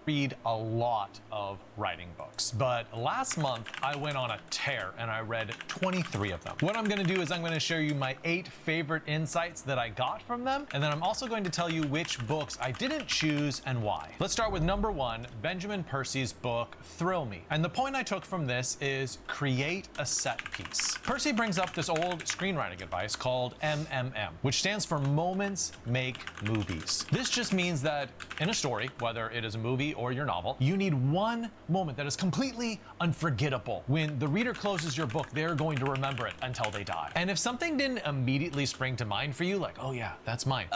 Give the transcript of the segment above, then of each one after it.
read a lot of writing books, but last month I went on a tear and I read 23 of them. What I'm going to do is I'm going to share you my 8 favorite insights that I got from them, and then I'm also going to tell you which books I didn't choose and why. Let's start with number 1, Benjamin Percy's book, Thrill Me. And the point I took from this is create a set piece. Percy brings up this old screenwriting advice called MMM, which stands for Moments Make Movies. This just means that in a story, whether it is a movie or your novel, you need one moment that is completely unforgettable. When the reader closes your book, they're going to remember it until they die. And if something didn't immediately spring to mind for you, like, oh yeah, that's mine.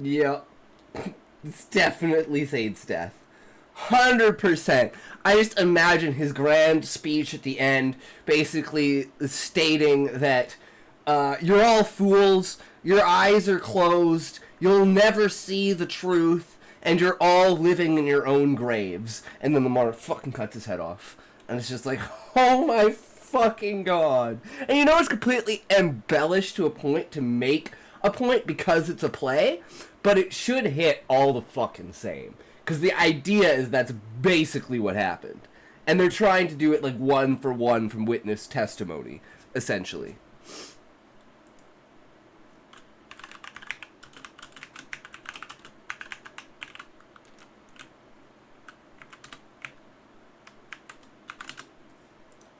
Yeah, it's definitely Sade's death. 100%. I just imagine his grand speech at the end, basically stating that you're all fools, your eyes are closed, you'll never see the truth, and you're all living in your own graves. And then the monarch fucking cuts his head off. And it's just like, oh my fucking god. And you know it's completely embellished to a point to make a point because it's a play, but it should hit all the fucking same. Because the idea is that's basically what happened. And they're trying to do it like one for one from witness testimony, essentially.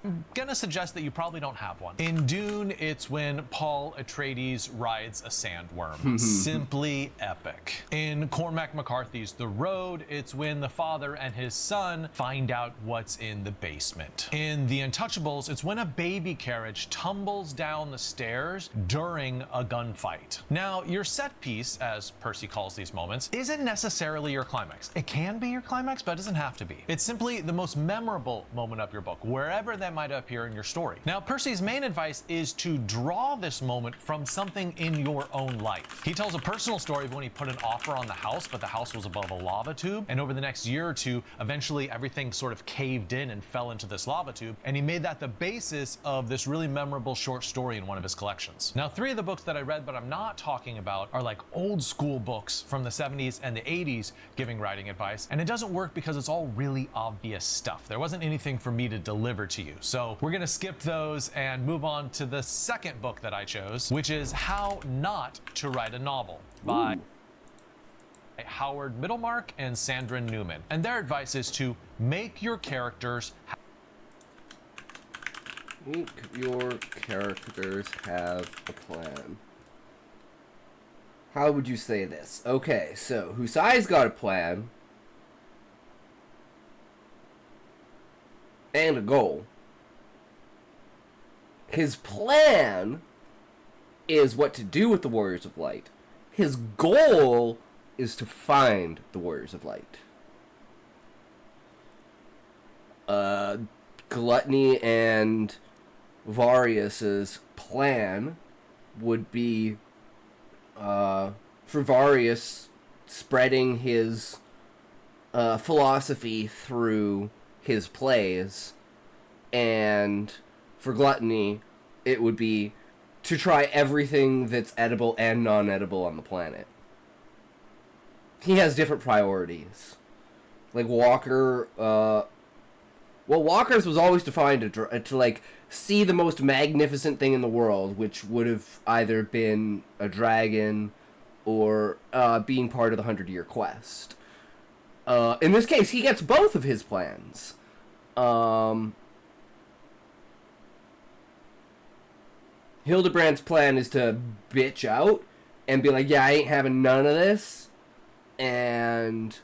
I'm gonna suggest that you probably don't have one. In Dune, it's when Paul Atreides rides a sandworm. Simply epic. In Cormac McCarthy's The Road, it's when the father and his son find out what's in the basement. In The Untouchables, it's when a baby carriage tumbles down the stairs during a gunfight. Now, your set piece, as Percy calls these moments, isn't necessarily your climax. It can be your climax, but it doesn't have to be. It's simply the most memorable moment of your book, wherever that might appear in your story. Now, Percy's main advice is to draw this moment from something in your own life. He tells a personal story of when he put an offer on the house, but the house was above a lava tube, and over the next year or two, eventually everything sort of caved in and fell into this lava tube, and he made that the basis of this really memorable short story in one of his collections. Now, 3 of the books that I read but I'm not talking about are like old school books from the 70s and the 80s giving writing advice, and it doesn't work because it's all really obvious stuff. There wasn't anything for me to deliver to you. So we're gonna skip those and move on to the second book that I chose, which is How Not to Write a Novel by Howard Middlemark and Sandra Newman. And their advice is to make your characters have a plan. How would you say this? Okay, so Husai's got a plan and a goal. His plan is what to do with the Warriors of Light. His goal is to find the Warriors of Light. Gluttony and Varius's plan would be for Varius spreading his philosophy through his plays, and for Gluttony, it would be to try everything that's edible and non-edible on the planet. He has different priorities. Like Walker, Walker's was always defined to like see the most magnificent thing in the world, which would have either been a dragon or being part of the 100-Year Quest. In this case, he gets both of his plans. Hildebrand's plan is to bitch out and be like, yeah, I ain't having none of this. And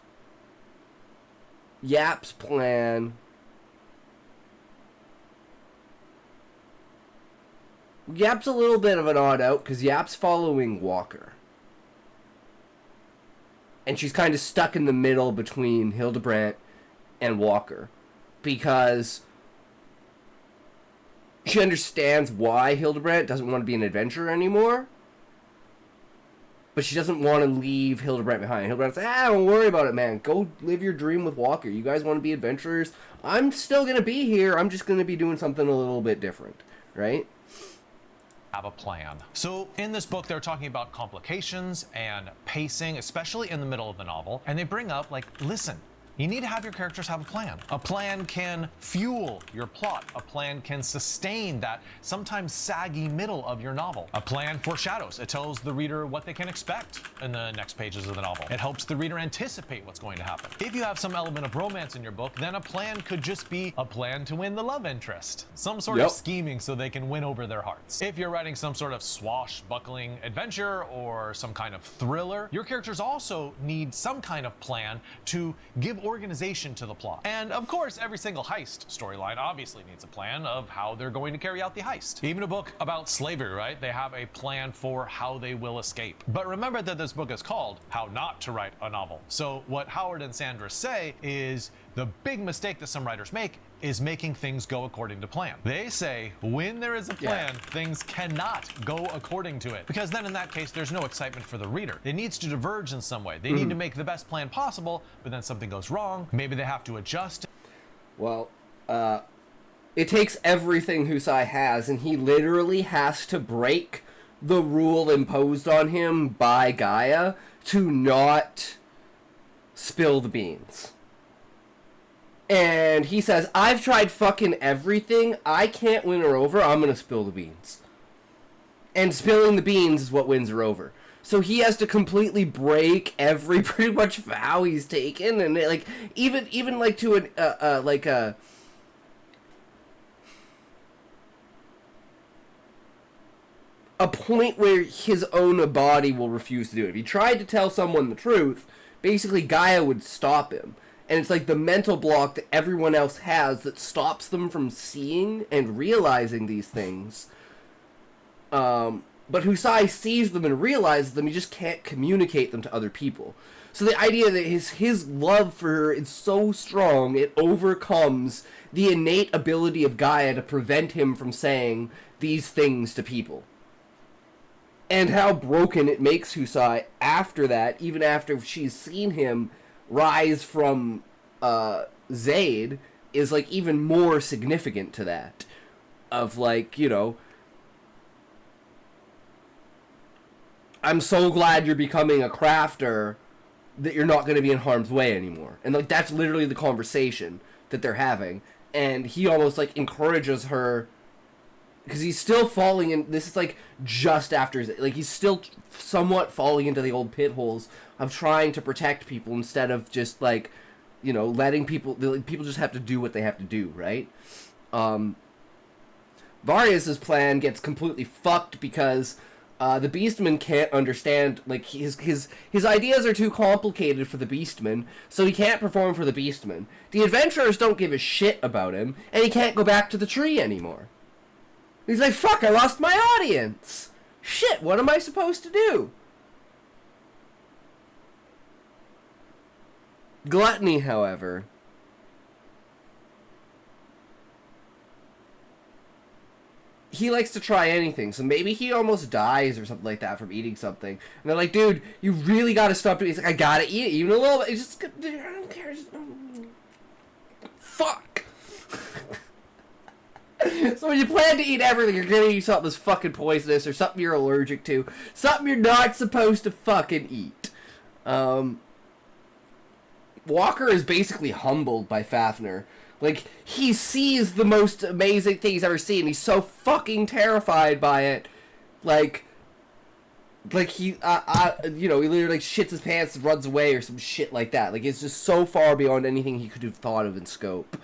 Yap's plan... Yap's a little bit of an odd out, because Yap's following Walker. And she's kind of stuck in the middle between Hildebrand and Walker. Because she understands why Hildebrand doesn't want to be an adventurer anymore. But she doesn't want to leave Hildebrand behind. Hildebrand's like, don't worry about it, man. Go live your dream with Walker. You guys want to be adventurers? I'm still going to be here. I'm just going to be doing something a little bit different. Right? Have a plan. So in this book, they're talking about complications and pacing, especially in the middle of the novel. And they bring up, like, listen, You need to have your characters have a plan. A plan can fuel your plot. A plan can sustain that sometimes saggy middle of your novel. A plan foreshadows. It tells the reader what they can expect in the next pages of the novel. It helps the reader anticipate what's going to happen. If you have some element of romance in your book, then a plan could just be a plan to win the love interest. Some sort of scheming so they can win over their hearts. If you're writing some sort of swashbuckling adventure or some kind of thriller, your characters also need some kind of plan to give organization to the plot. And of course, every single heist storyline obviously needs a plan of how they're going to carry out the heist. Even a book about slavery, right? They have a plan for how they will escape. But remember that this book is called How Not to Write a Novel. So what Howard and Sandra say is the big mistake that some writers make is making things go according to plan. They say when there is a plan, things cannot go according to it, because then in that case, there's no excitement for the reader. It needs to diverge in some way. They need to make the best plan possible, but then something goes wrong. Maybe they have to adjust. Well, it takes everything Husai has, and he literally has to break the rule imposed on him by Gaia to not spill the beans. And he says, I've tried fucking everything. I can't win her over. I'm going to spill the beans. And spilling the beans is what wins her over. So he has to completely break every pretty much vow he's taken. And like, even like to an, a point where his own body will refuse to do it. If he tried to tell someone the truth, basically Gaia would stop him. And it's like the mental block that everyone else has that stops them from seeing and realizing these things. But Husai sees them and realizes them, he just can't communicate them to other people. So the idea that his love for her is so strong, it overcomes the innate ability of Gaia to prevent him from saying these things to people. And how broken it makes Husai after that, even after she's seen him rise from Zaid, is like even more significant to that. Of like, you know, I'm so glad you're becoming a crafter that you're not going to be in harm's way anymore. And like that's literally the conversation that they're having. And he almost like encourages her, because he's still falling in, this is like just after, like he's still somewhat falling into the old pit holes of trying to protect people instead of just like, you know, letting people just have to do what they have to do, right? Varius's plan gets completely fucked because the Beastman can't understand, like his ideas are too complicated for the Beastman, so he can't perform for the Beastman. The adventurers don't give a shit about him, and he can't go back to the tree anymore. He's like, fuck, I lost my audience! Shit, what am I supposed to do? Gluttony, however, he likes to try anything, so maybe he almost dies or something like that from eating something. And they're like, dude, you really gotta stop doing it. He's like, I gotta eat it, even a little bit. He's just, I don't care. Fuck! So when you plan to eat everything, you're gonna eat something that's fucking poisonous or something you're allergic to. Something you're not supposed to fucking eat. Walker is basically humbled by Fafnir. Like, he sees the most amazing thing he's ever seen. He's so fucking terrified by it. Like he, you know, he literally like shits his pants and runs away or some shit like that. Like, it's just so far beyond anything he could have thought of in scope.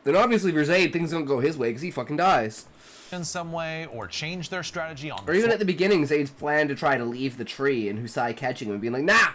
Then obviously for Zaid, things don't go his way because he fucking dies. In some way, or change their strategy on the Or even at the beginning, Zaid's plan to try to leave the tree and Husai catching him and being like, nah!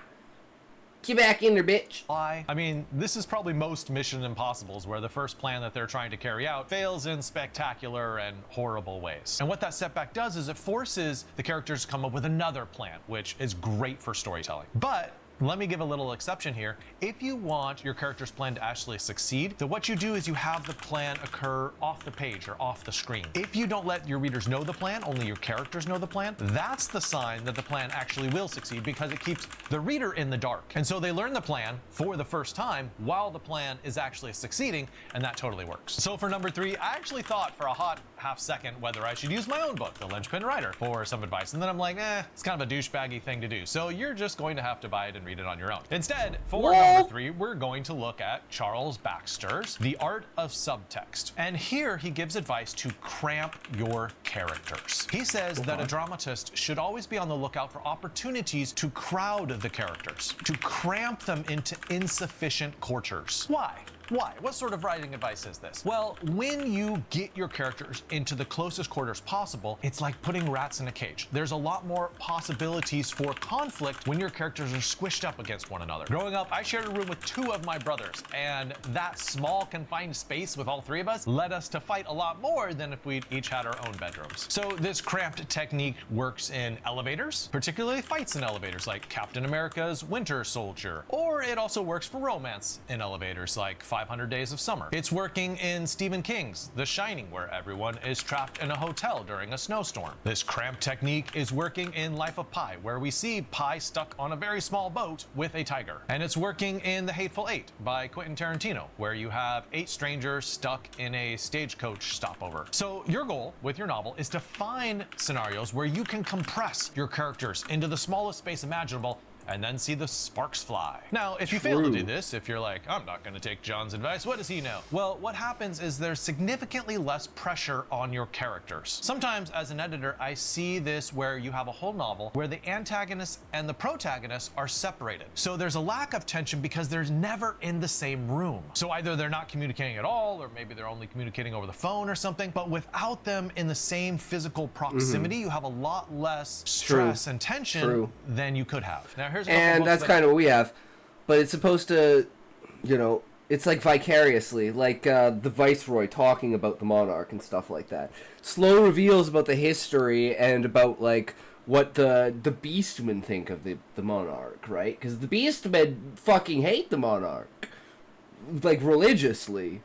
Get back in there, bitch! I mean, this is probably most Mission Impossibles, where the first plan that they're trying to carry out fails in spectacular and horrible ways. And what that setback does is it forces the characters to come up with another plan, which is great for storytelling. But let me give a little exception here. If you want your character's plan to actually succeed, then what you do is you have the plan occur off the page or off the screen. If you don't let your readers know the plan, only your characters know the plan, that's the sign that the plan actually will succeed, because it keeps the reader in the dark. And so they learn the plan for the first time while the plan is actually succeeding, and that totally works. So for number 3, I actually thought for a hot half second whether I should use my own book, The Linchpin Writer, for some advice. And then I'm like, it's kind of a douchebaggy thing to do. So you're just going to have to buy it and read it on your own. Instead, for number 3, we're going to look at Charles Baxter's The Art of Subtext. And here he gives advice to cramp your characters. He says that a dramatist should always be on the lookout for opportunities to crowd the characters, to cramp them into insufficient quarters. Why? Why? What sort of writing advice is this? Well, when you get your characters into the closest quarters possible, it's like putting rats in a cage. There's a lot more possibilities for conflict when your characters are squished up against one another. Growing up, I shared a room with 2 of my brothers, and that small confined space with all 3 of us led us to fight a lot more than if we'd each had our own bedrooms. So this cramped technique works in elevators, particularly fights in elevators like Captain America's Winter Soldier, or it also works for romance in elevators like 500 Days of Summer. It's working in Stephen King's The Shining, where everyone is trapped in a hotel during a snowstorm. This cramp technique is working in Life of Pi, where we see Pi stuck on a very small boat with a tiger. And it's working in The Hateful Eight by Quentin Tarantino, where you have 8 strangers stuck in a stagecoach stopover. So your goal with your novel is to find scenarios where you can compress your characters into the smallest space imaginable and then see the sparks fly. Now, if you fail to do this, if you're like, I'm not gonna take John's advice, what does he know? Well, what happens is there's significantly less pressure on your characters. Sometimes as an editor, I see this where you have a whole novel where the antagonist and the protagonist are separated. So there's a lack of tension because they're never in the same room. So either they're not communicating at all, or maybe they're only communicating over the phone or something, but without them in the same physical proximity, you have a lot less stress and tension than you could have. Now, and that's kind of what we have, but it's supposed to, you know, it's like vicariously, like the Viceroy talking about the monarch and stuff like that. Slow reveals about the history and about, like, what the Beastmen think of the monarch, right? Because the Beastmen fucking hate the monarch, like, religiously.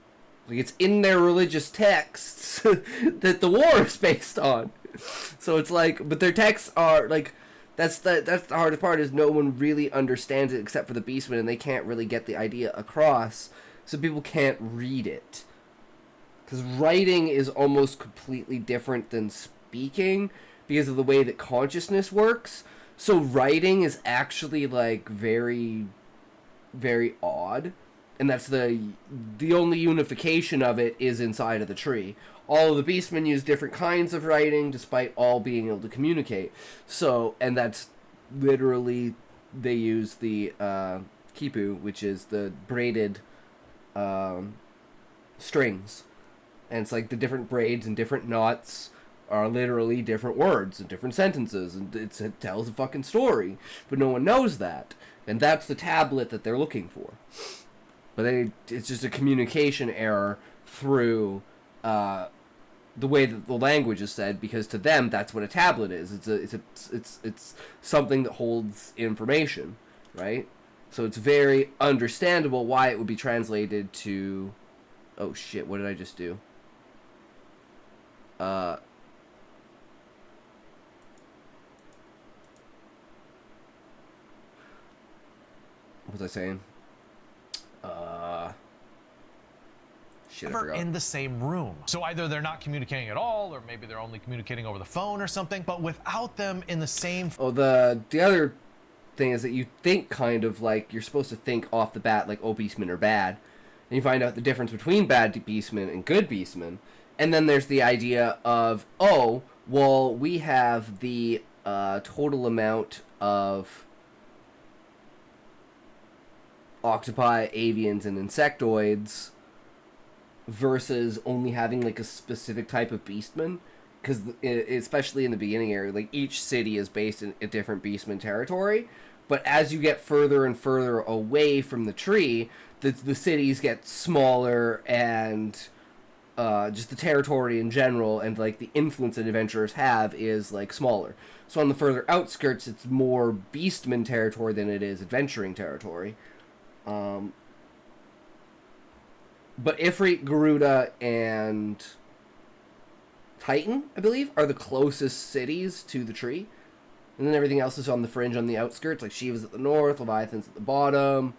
Like, it's in their religious texts that the war is based on. So it's like, but their texts are, like, that's the hardest part, is no one really understands it except for the Beastmen, and they can't really get the idea across, so people can't read it. Because writing is almost completely different than speaking because of the way that consciousness works. So writing is actually, like, very, very odd. And that's the only unification of it is inside of the tree. All of the Beastmen use different kinds of writing, despite all being able to communicate. So, and that's literally, they use the kipu, which is the braided strings. And it's like the different braids and different knots are literally different words and different sentences, and it tells a fucking story. But no one knows that. And that's the tablet that they're looking for. But it's just a communication error through the way that the language is said, because to them that's what a tablet is. It's something that holds information, right? So it's very understandable why it would be translated to. Oh shit! What did I just do? What was I saying? Shit, I forgot. In the same room. So either they're not communicating at all, or maybe they're only communicating over the phone or something, but without them in the same... Oh, the other thing is that you think kind of like, you're supposed to think off the bat like, oh, Beastmen are bad. And you find out the difference between bad Beastmen and good Beastmen. And then there's the idea of, oh, well, we have the total amount of octopi, avians, and insectoids versus only having like a specific type of beastman, because especially in the beginning area, like each city is based in a different beastman territory, but as you get further and further away from the tree, the cities get smaller, and just the territory in general and like the influence that adventurers have is like smaller. So on the further outskirts, it's more beastman territory than it is adventuring territory. But Ifrit, Garuda, and Titan, I believe, are the closest cities to the tree. And then everything else is on the fringe, on the outskirts. Like Shiva's at the north, Leviathan's at the bottom.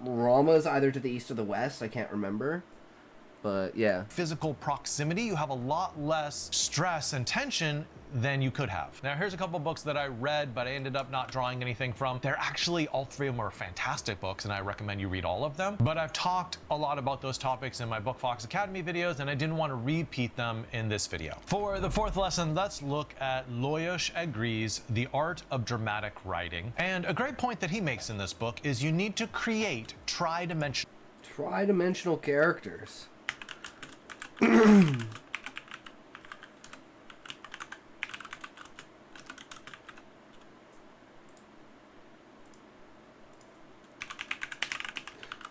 Rama's either to the east or the west. I can't remember. But yeah. Physical proximity, you have a lot less stress and tension than you could have. Now here's a couple books that I read, but I ended up not drawing anything from. They're actually, all three of them are fantastic books, and I recommend you read all of them. But I've talked a lot about those topics in my Bookfox Academy videos, and I didn't want to repeat them in this video. For the fourth lesson, let's look at Lajos Egri's The Art of Dramatic Writing. And a great point that he makes in this book is you need to create Tri-dimensional characters.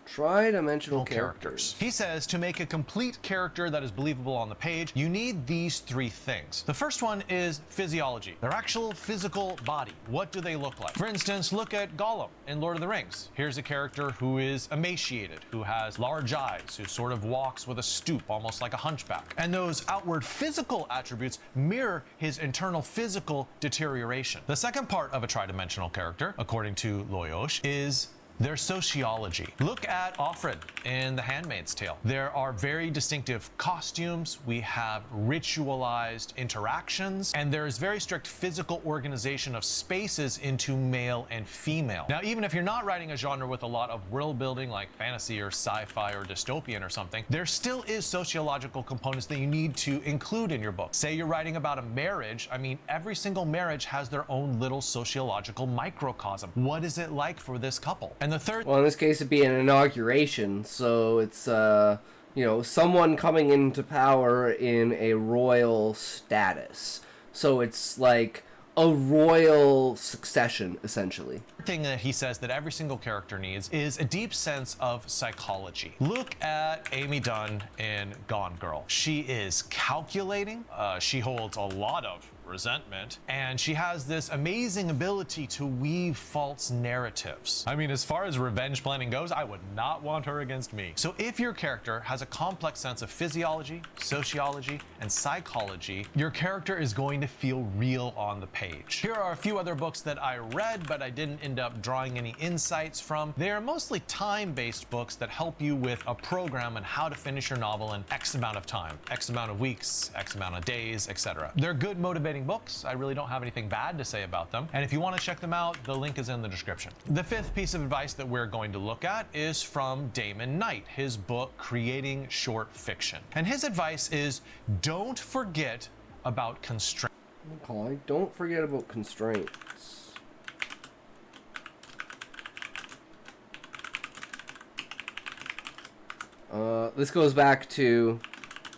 Tri-dimensional characters. He says to make a complete character that is believable on the page, you need these three things. The first one is physiology, their actual physical body. What do they look like? For instance, look at Gollum in Lord of the Rings. Here's a character who is emaciated, who has large eyes, who sort of walks with a stoop, almost like a hunchback. And those outward physical attributes mirror his internal physical deterioration. The second part of a tri-dimensional character, according to Lajos, is their sociology. Look at Offred in The Handmaid's Tale. There are very distinctive costumes, we have ritualized interactions, and there is very strict physical organization of spaces into male and female. Now, even if you're not writing a genre with a lot of world building like fantasy or sci-fi or dystopian or something, there still is sociological components that you need to include in your book. Say you're writing about a marriage, I mean, every single marriage has their own little sociological microcosm. What is it like for this couple? And the third, well, in this case, it'd be an inauguration, so it's someone coming into power in a royal status. So it's like a royal succession, essentially. thing that he says that every single character needs is a deep sense of psychology. Look at Amy Dunn in Gone Girl. She is calculating, she holds a lot of resentment, and she has this amazing ability to weave false narratives. I mean, as far as revenge planning goes, I would not want her against me. So if your character has a complex sense of physiology, sociology, and psychology, your character is going to feel real on the page. Here are a few other books that I read, but I didn't end up drawing any insights from. They are mostly time-based books that help you with a program on how to finish your novel in X amount of time, X amount of weeks, X amount of days, etc. They're good, motivating books. I really don't have anything bad to say about them. And if you want to check them out, the link is in the description. The fifth piece of advice that we're going to look at is from Damon Knight, his book, Creating Short Fiction. And his advice is, don't forget about constraints. Okay, don't forget about constraints. This goes back to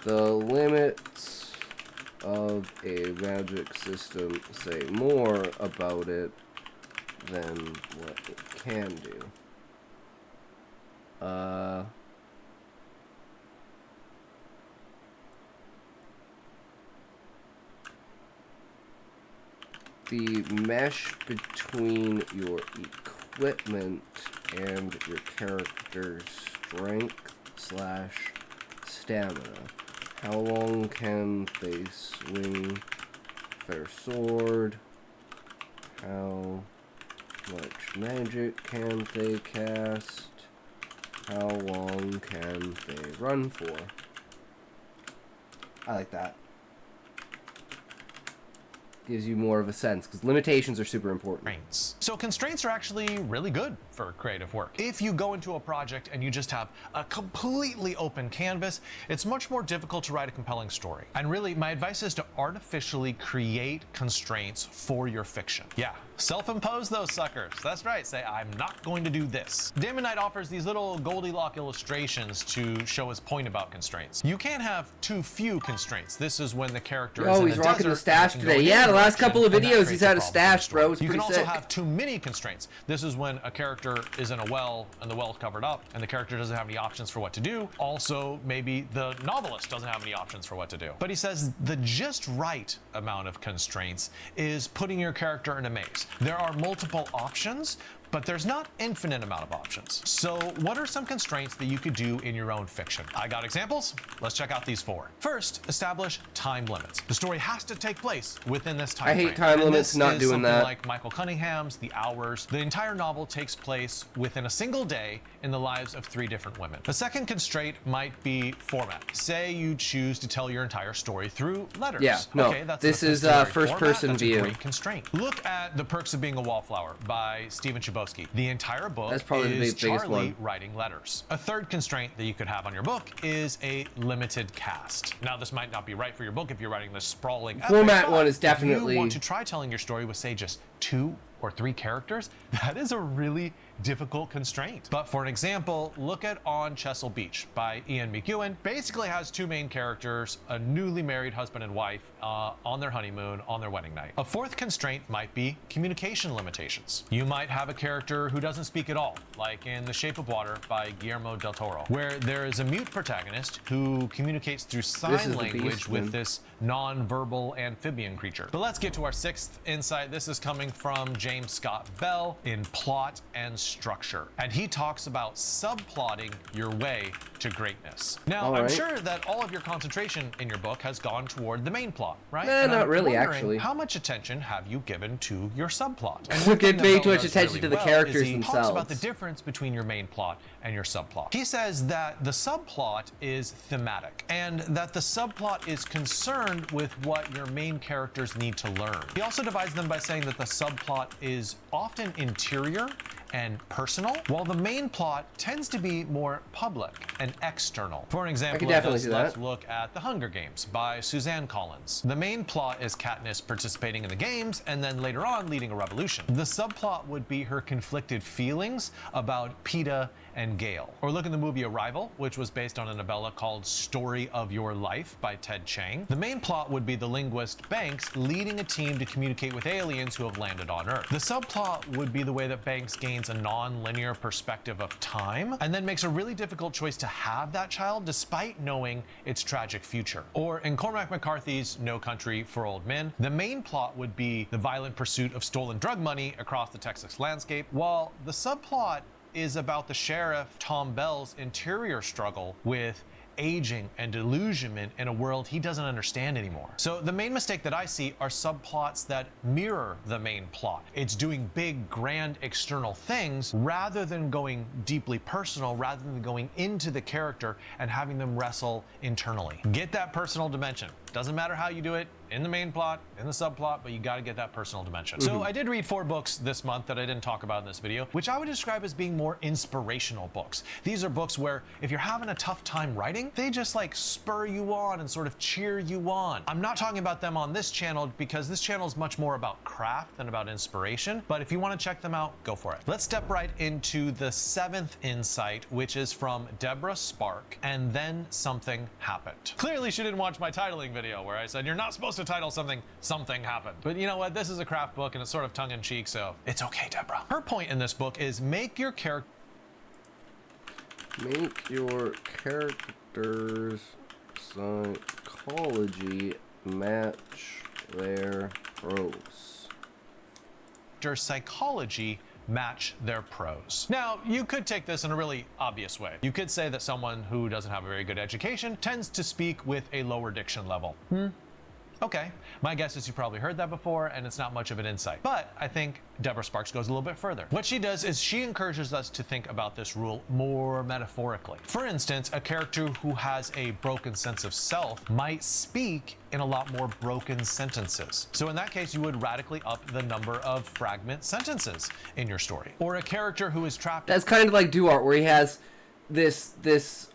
the limits of a magic system say more about it than what it can do. The mesh between your equipment and your character's strength / stamina. How long can they swing their sword? How much magic can they cast? How long can they run for? I like that. Gives you more of a sense, because limitations are super important. So constraints are actually really good for creative work. If you go into a project and you just have a completely open canvas, it's much more difficult to write a compelling story. And really, my advice is to artificially create constraints for your fiction. Yeah, self-impose those suckers. That's right, say, I'm not going to do this. Damon Knight offers these little Goldilocks illustrations to show his point about constraints. You can't have too few constraints. This is when the character is in he's a rocking desert the stash and today. can go Yeah, in the any last couple of direction, and that videos he's creates a had a problem for the stash, story. bro. It's You can pretty also sick. have too many constraints. This is when a character is in a well and the well's covered up and the character doesn't have any options for what to do. Also, maybe the novelist doesn't have any options for what to do. But he says the just right amount of constraints is putting your character in a maze. There are multiple options, But there's not infinite amount of options. So what are some constraints that you could do in your own fiction? I got examples. Let's check out these 4. First, establish time limits. The story has to take place within this time frame. I hate time limits, not doing that. Like Michael Cunningham's The Hours. The entire novel takes place within a single day in the lives of 3 different women. The second constraint might be format. Say you choose to tell your entire story through letters. Yeah, no, okay, that's this is first person that's view. A great constraint. Look at The Perks of Being a Wallflower by Stephen Chbosky. The entire book that's probably is the biggest Charlie one. writing letters. A third constraint that you could have on your book is a limited cast. Now, this might not be right for your book if you're writing this sprawling format epic, one is if definitely. you want to try telling your story with, say, just 2 or 3 characters, that is a really difficult constraint. But for an example, look at On Chesil Beach by Ian McEwan. Basically has 2 main characters, a newly married husband and wife on their honeymoon, on their wedding night. A fourth constraint might be communication limitations. You might have a character who doesn't speak at all, like in The Shape of Water by Guillermo del Toro, where there is a mute protagonist who communicates through sign language with this non-verbal amphibian creature. But let's get to our 6th insight. This is coming from James Scott Bell in Plot and Structure, and he talks about subplotting your way to greatness. Now, I'm sure that all of your concentration in your book has gone toward the main plot, right? Nah, not really, actually. How much attention have you given to your subplot? And You give way too much attention to the characters he themselves. talks about the difference between your main plot and your subplot. He says that the subplot is thematic, and that the subplot is concerned with what your main characters need to learn. He also divides them by saying that the subplot is often interior and personal, while the main plot tends to be more public and external. For an example of this, let's look at The Hunger Games by Suzanne Collins. The main plot is Katniss participating in the games and then later on leading a revolution. The subplot would be her conflicted feelings about Peeta and Gale. Or look at the movie Arrival, which was based on a novella called Story of Your Life by Ted Chiang. The main plot would be the linguist Banks leading a team to communicate with aliens who have landed on Earth. The subplot would be the way that Banks gains a non-linear perspective of time and then makes a really difficult choice to have that child despite knowing its tragic future. Or in Cormac McCarthy's No Country for Old Men, the main plot would be the violent pursuit of stolen drug money across the Texas landscape, while the subplot is about the sheriff Tom Bell's interior struggle with aging and delusionment in a world he doesn't understand anymore. So the main mistake that I see are subplots that mirror the main plot. It's doing big, grand external things rather than going deeply personal, rather than going into the character and having them wrestle internally. Get that personal dimension. Doesn't matter how you do it, in the main plot, in the subplot, but you gotta get that personal dimension. So I did read 4 books this month that I didn't talk about in this video, which I would describe as being more inspirational books. These are books where if you're having a tough time writing, they just like spur you on and sort of cheer you on. I'm not talking about them on this channel because this channel is much more about craft than about inspiration, but if you wanna check them out, go for it. Let's step right into the 7th insight, which is from Deborah Spark, and then something happened. Clearly she didn't watch my titling video where I said, you're not supposed to title something, something happened. But you know what? This is a craft book and it's sort of tongue in cheek, so it's okay, Deborah. Her point in this book is make your character's psychology match their prose. Psychology match their prose. Now, you could take this in a really obvious way. You could say that someone who doesn't have a very good education tends to speak with a lower diction level. Okay, my guess is you probably heard that before and it's not much of an insight. But I think Deborah Sparks goes a little bit further. What she does is she encourages us to think about this rule more metaphorically. For instance, a character who has a broken sense of self might speak in a lot more broken sentences. So in that case, you would radically up the number of fragment sentences in your story. Or a character who is trapped. That's kind of like Duarte, where he has this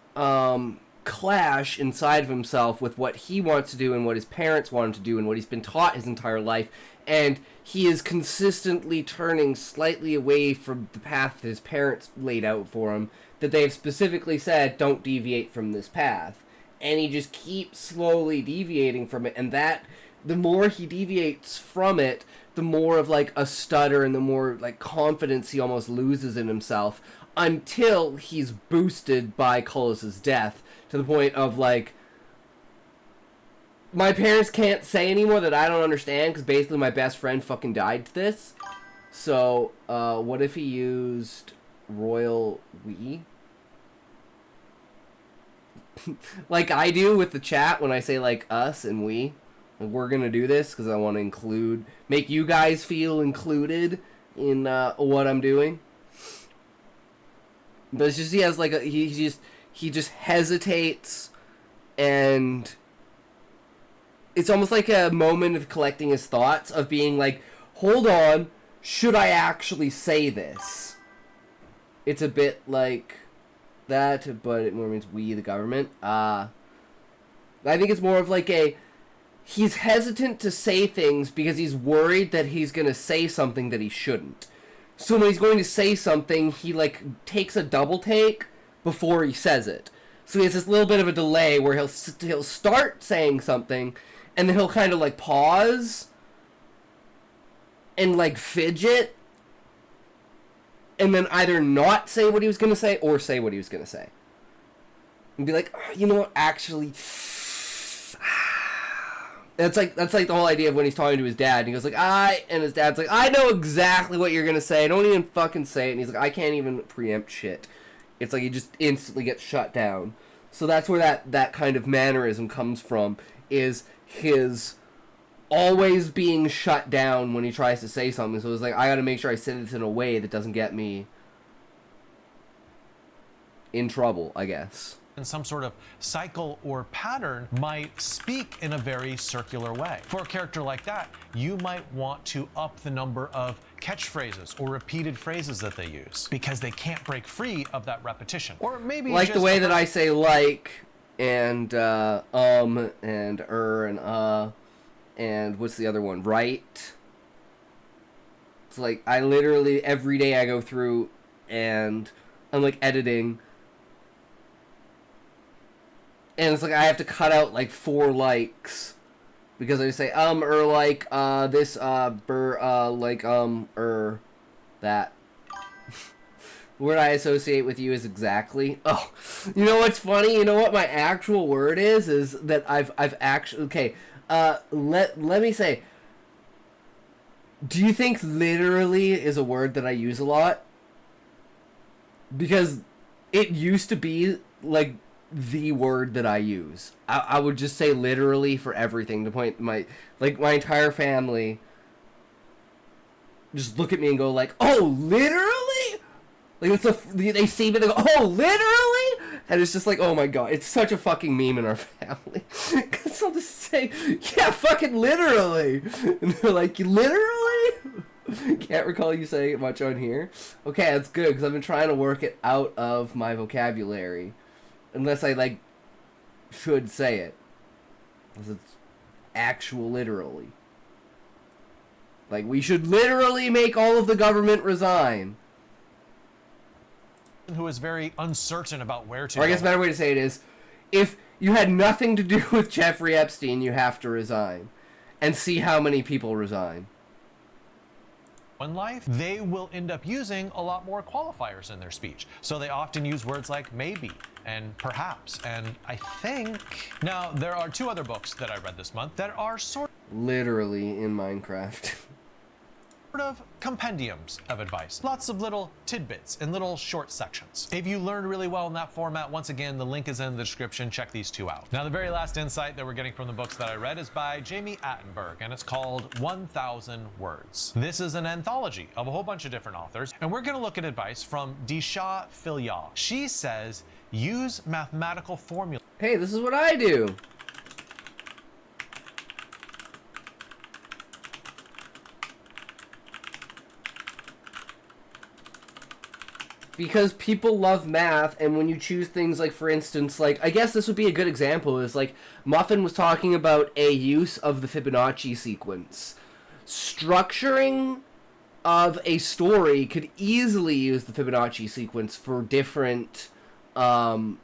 clash inside of himself with what he wants to do and what his parents want him to do and what he's been taught his entire life, and he is consistently turning slightly away from the path that his parents laid out for him, that they have specifically said don't deviate from this path, and he just keeps slowly deviating from it, and that the more he deviates from it, the more of like a stutter and the more like confidence he almost loses in himself, until he's boosted by Cullis's death to the point of like, my parents can't say anymore that I don't understand because basically my best friend fucking died to this. So, what if he used royal we? Like I do with the chat when I say, like, us and we. Like, we're gonna do this because I want to make you guys feel included in what I'm doing. But it's just, he has, like, he just hesitates, and it's almost like a moment of collecting his thoughts, of being like, hold on, should I actually say this? It's a bit like that, but it more means we, the government. I think it's more of like he's hesitant to say things because he's worried that he's going to say something that he shouldn't. So when he's going to say something, he, like, takes a double take before he says it. So he has this little bit of a delay where he'll start saying something, and then he'll kind of, like, pause and, like, fidget, and then either not say what he was going to say or say what he was going to say. And be like, oh, you know what, actually... That's like the whole idea of when he's talking to his dad. And he goes like, and his dad's like, I know exactly what you're going to say. Don't even fucking say it. And he's like, I can't even preempt shit. It's like he just instantly gets shut down. So that's where that kind of mannerism comes from, is his always being shut down when he tries to say something. So it's like, I got to make sure I say this in a way that doesn't get me in trouble, I guess. And some sort of cycle or pattern might speak in a very circular way. For a character like that, you might want to up the number of catchphrases or repeated phrases that they use, because they can't break free of that repetition. Or maybe like just the way that I say like, and and and what's the other one? Right? It's like, I literally, every day I go through and I'm like editing, and it's like I have to cut out like 4 likes because I say like this like that. The word I associate with you is exactly. Oh, you know what's funny? You know what my actual word is? Is that I've actually, okay. Let me say. Do you think literally is a word that I use a lot? Because it used to be like the word that I use. I would just say literally for everything. The point, my entire family just look at me and go like, "Oh, literally?" Like they see me and they go, "Oh, literally?" And it's just like, oh my god, it's such a fucking meme in our family. Because I'll just say, "Yeah, fucking literally," and they're like, "Literally?" Can't recall you saying it much on here. Okay, that's good because I've been trying to work it out of my vocabulary. Unless I, like, should say it. Because it's actual literally. Like, we should literally make all of the government resign. Who is very uncertain about where to Or I guess a better way to say it is, if you had nothing to do with Jeffrey Epstein, you have to resign. And see how many people resign. in life, they will end up using a lot more qualifiers in their speech. So they often use words like maybe and perhaps and I think. Now, there are 2 other books that I read this month that are sort Literally in Minecraft. of compendiums of advice. Lots of little tidbits in little short sections. If you learned really well in that format, once again, the link is in the description. Check these 2 out. Now, the very last insight that we're getting from the books that I read is by Jamie Attenberg, and it's called 1,000 Words. This is an anthology of a whole bunch of different authors, and we're gonna look at advice from Disha Filya. She says, use mathematical formulas. Hey, this is what I do. Because people love math, and when you choose things like, for instance, like, I guess this would be a good example, is like, Muffin was talking about a use of the Fibonacci sequence. Structuring of a story could easily use the Fibonacci sequence for different, for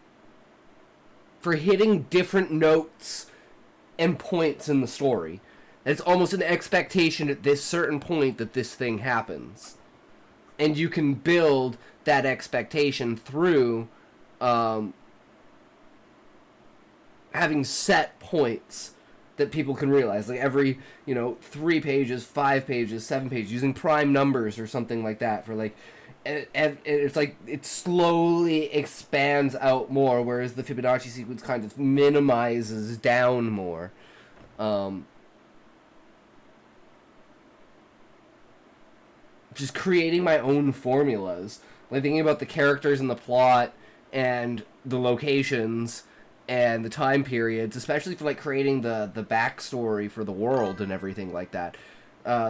hitting different notes and points in the story. And it's almost an expectation at this certain point that this thing happens. And you can build that expectation through having set points that people can realize. Like every, 3 pages, 5 pages, 7 pages, using prime numbers or something like that for like, and it's like it slowly expands out more, whereas the Fibonacci sequence kind of minimizes down more. Just creating my own formulas, like thinking about the characters and the plot and the locations and the time periods, especially for like creating the backstory for the world and everything like that.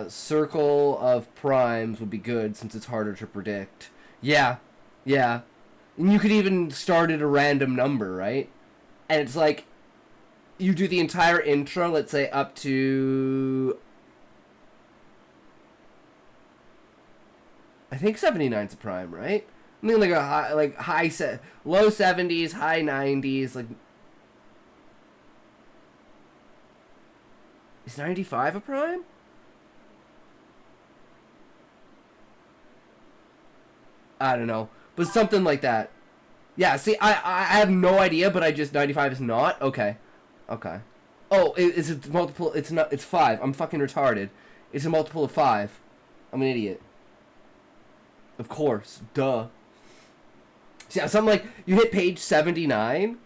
Circle of primes would be good since it's harder to predict. Yeah. And you could even start at a random number, right? And it's like, you do the entire intro, let's say up to, I think 79's a prime, right? I mean, like a low 70s, high 90s, like, is 95 a prime? I don't know, but something like that. Yeah, see, I have no idea, but 95 is not? Okay. Oh, it's a multiple, it's not, it's 5. I'm fucking retarded. It's a multiple of 5. I'm an idiot. Of course, duh. See, something like, you hit page 79,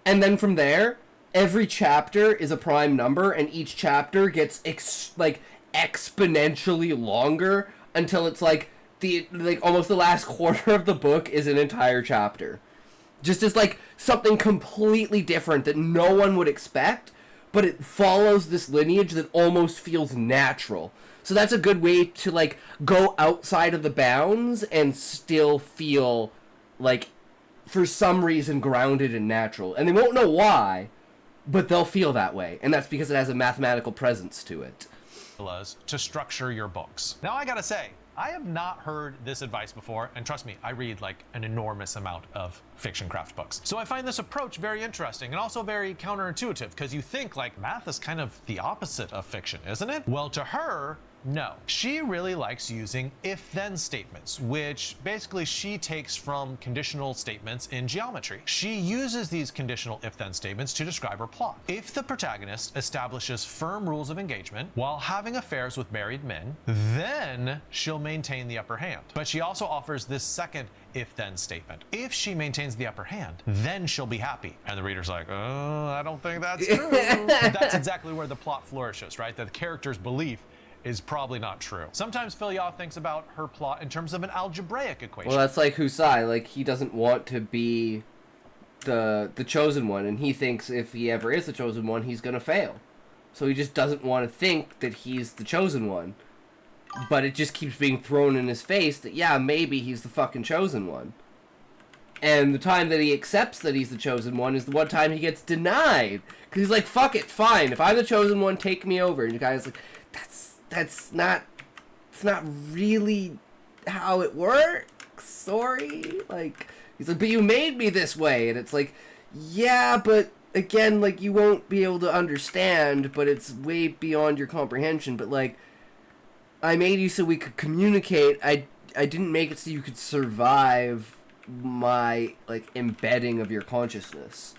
and then from there, every chapter is a prime number, and each chapter gets, exponentially longer, until it's like, almost the last quarter of the book is an entire chapter. Just as, like, something completely different that no one would expect, but it follows this lineage that almost feels natural. So that's a good way to, like, go outside of the bounds and still feel, like, for some reason grounded and natural. And they won't know why, but they'll feel that way. And that's because it has a mathematical presence to it. To structure your books. Now, I gotta say, I have not heard this advice before, and trust me, I read like an enormous amount of fiction craft books. So I find this approach very interesting and also very counterintuitive, because you think like math is kind of the opposite of fiction, isn't it? Well, to her, no. She really likes using if-then statements, which basically she takes from conditional statements in geometry. She uses these conditional if-then statements to describe her plot. If the protagonist establishes firm rules of engagement while having affairs with married men, then she'll maintain the upper hand. But she also offers this second if-then statement. If she maintains the upper hand, then she'll be happy. And the reader's like, oh, I don't think that's true. That's exactly where the plot flourishes, right? That the character's belief is probably not true. Sometimes Phil Yaw thinks about her plot in terms of an algebraic equation. Well, that's like Husai. Like, he doesn't want to be the chosen one, and he thinks if he ever is the chosen one, he's gonna fail. So he just doesn't want to think that he's the chosen one. But it just keeps being thrown in his face that, yeah, maybe he's the fucking chosen one. And the time that he accepts that he's the chosen one is the one time he gets denied. Because he's like, fuck it, fine. If I'm the chosen one, take me over. And the guy's like, it's not really how it works. Sorry. Like, he's like, but you made me this way. And it's like, yeah, but again, like, you won't be able to understand, but it's way beyond your comprehension. But like, I made you so we could communicate. I didn't make it so you could survive my, like, embedding of your consciousness.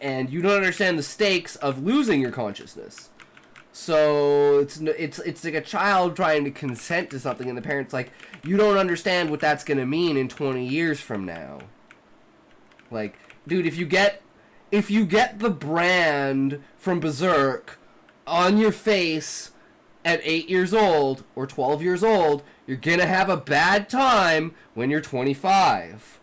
And you don't understand the stakes of losing your consciousness. So it's like a child trying to consent to something, and the parent's like, you don't understand what that's gonna mean in 20 years from now. Like, dude, if you get the brand from Berserk on your face at 8 years old or 12 years old, you're gonna have a bad time when you're 25.